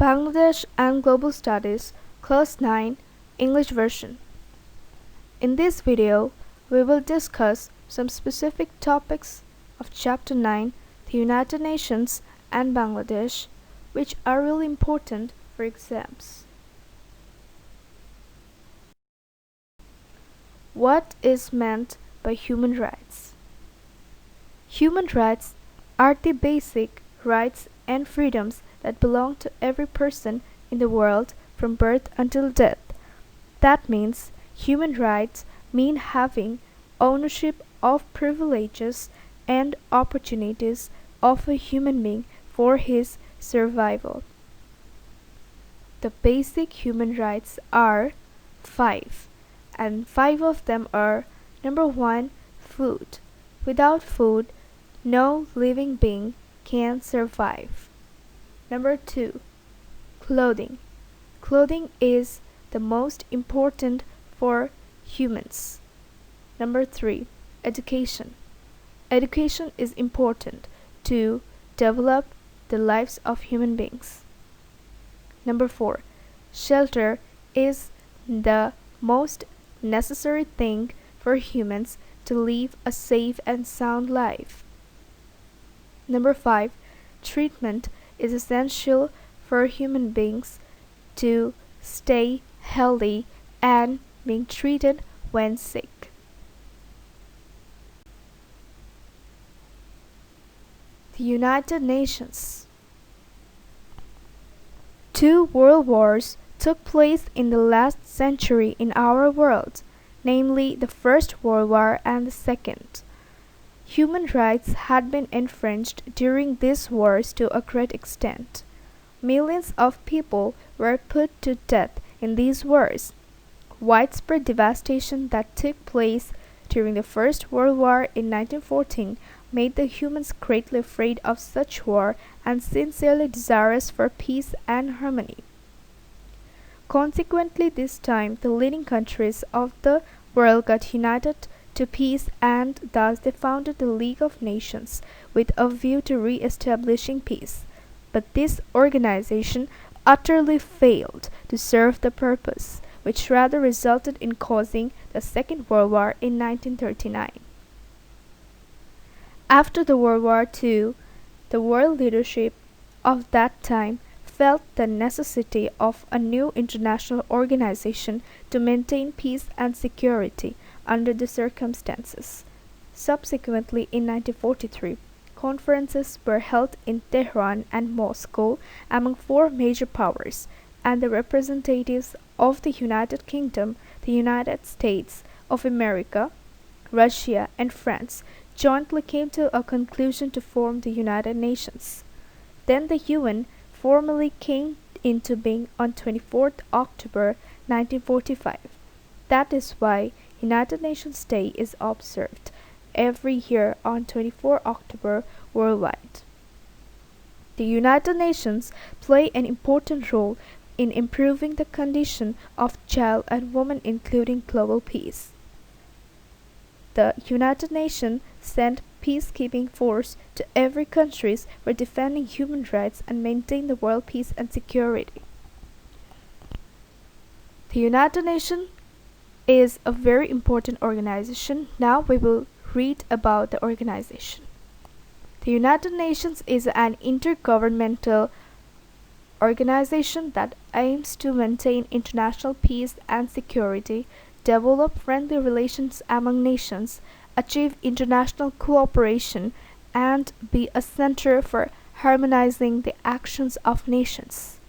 Bangladesh and Global Studies, Class 9, English version. In this video, we will discuss some specific topics of Chapter 9, the United Nations and Bangladesh, which are really important for exams. What is meant by human rights? Human rights are the basic rights and freedoms that belong to every person in the world from birth until death. That means human rights mean having ownership of privileges and opportunities of a human being for his survival. The basic human rights are 5, and 5 of them are: number 1, food. Without food, no living being can survive. Number 2, clothing. Clothing is the most important for humans. Number 3, education. Education is important to develop the lives of human beings. Number 4, shelter is the most necessary thing for humans to live a safe and sound life. Number 5, treatment is essential for human beings to stay healthy and being treated when sick. The United Nations. 2 world wars took place in the last century in our world, namely the First World War and the Second. Human rights had been infringed during these wars to a great extent. Millions of people were put to death in these wars. Widespread devastation that took place during the First World War in 1914 made the humans greatly afraid of such war and sincerely desirous for peace and harmony. Consequently, this time the leading countries of the world got united to peace, and thus they founded the League of Nations with a view to re-establishing peace. But this organization utterly failed to serve the purpose, which rather resulted in causing the Second World War in 1939. After the World War II, the world leadership of that time felt the necessity of a new international organization to maintain peace and security under the circumstances. Subsequently, in 1943, conferences were held in Tehran and Moscow among 4 major powers, and the representatives of the United Kingdom, the United States of America, Russia, and France jointly came to a conclusion to form the United Nations. Then the UN formally came into being on 24th October 1945. That is why United Nations Day is observed every year on 24 October worldwide. The United Nations play an important role in improving the condition of child and woman, including global peace. The United Nations sent peacekeeping force to every country for defending human rights and maintain the world peace and security. The United Nations is a very important organization. Now we will read about the organization. The United Nations is an intergovernmental organization that aims to maintain international peace and security, develop friendly relations among nations, achieve international cooperation, and be a center for harmonizing the actions of nations.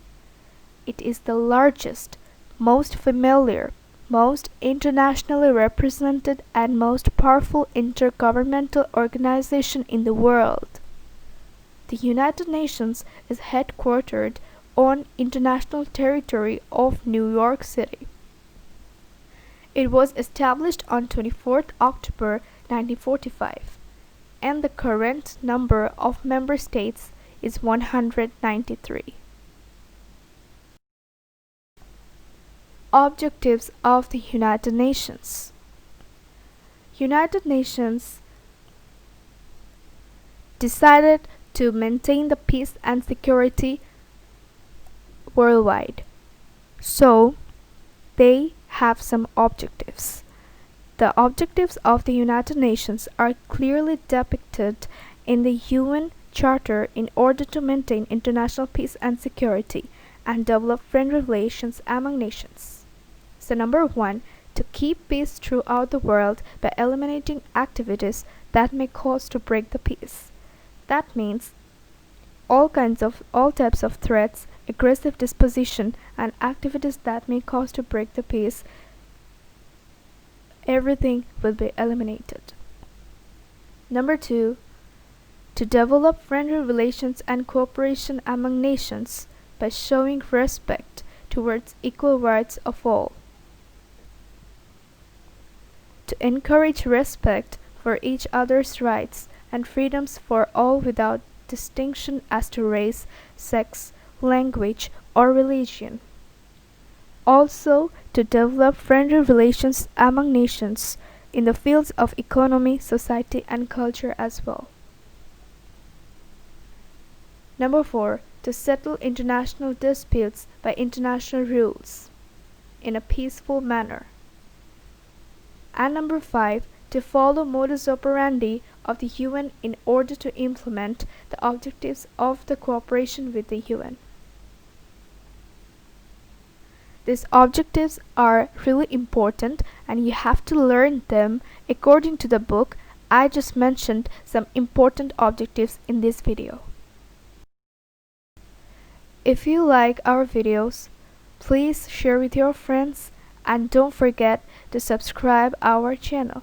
It is the largest, most familiar, most internationally represented, and most powerful intergovernmental organization in the world. The United Nations is headquartered on international territory of New York City. It was established on 24th October 1945, and the current number of member states is 193. Objectives of the United Nations. United Nations decided to maintain the peace and security worldwide. So, they have some objectives. The objectives of the United Nations are clearly depicted in the UN Charter in order to maintain international peace and security and develop friendly relations among nations. So number 1, to keep peace throughout the world by eliminating activities that may cause to break the peace. That means all types of threats, aggressive disposition and activities that may cause to break the peace, everything will be eliminated. Number 2, to develop friendly relations and cooperation among nations by showing respect towards equal rights of all. To encourage respect for each other's rights and freedoms for all without distinction as to race, sex, language, or religion. Also, to develop friendly relations among nations in the fields of economy, society, and culture as well. Number 4, to settle international disputes by international rules in a peaceful manner. And number 5, to follow modus operandi of the UN in order to implement the objectives of the cooperation with the UN. These objectives are really important and you have to learn them according to the book. I just mentioned some important objectives in this video. If you like our videos, please share with your friends and don't forget to subscribe our channel.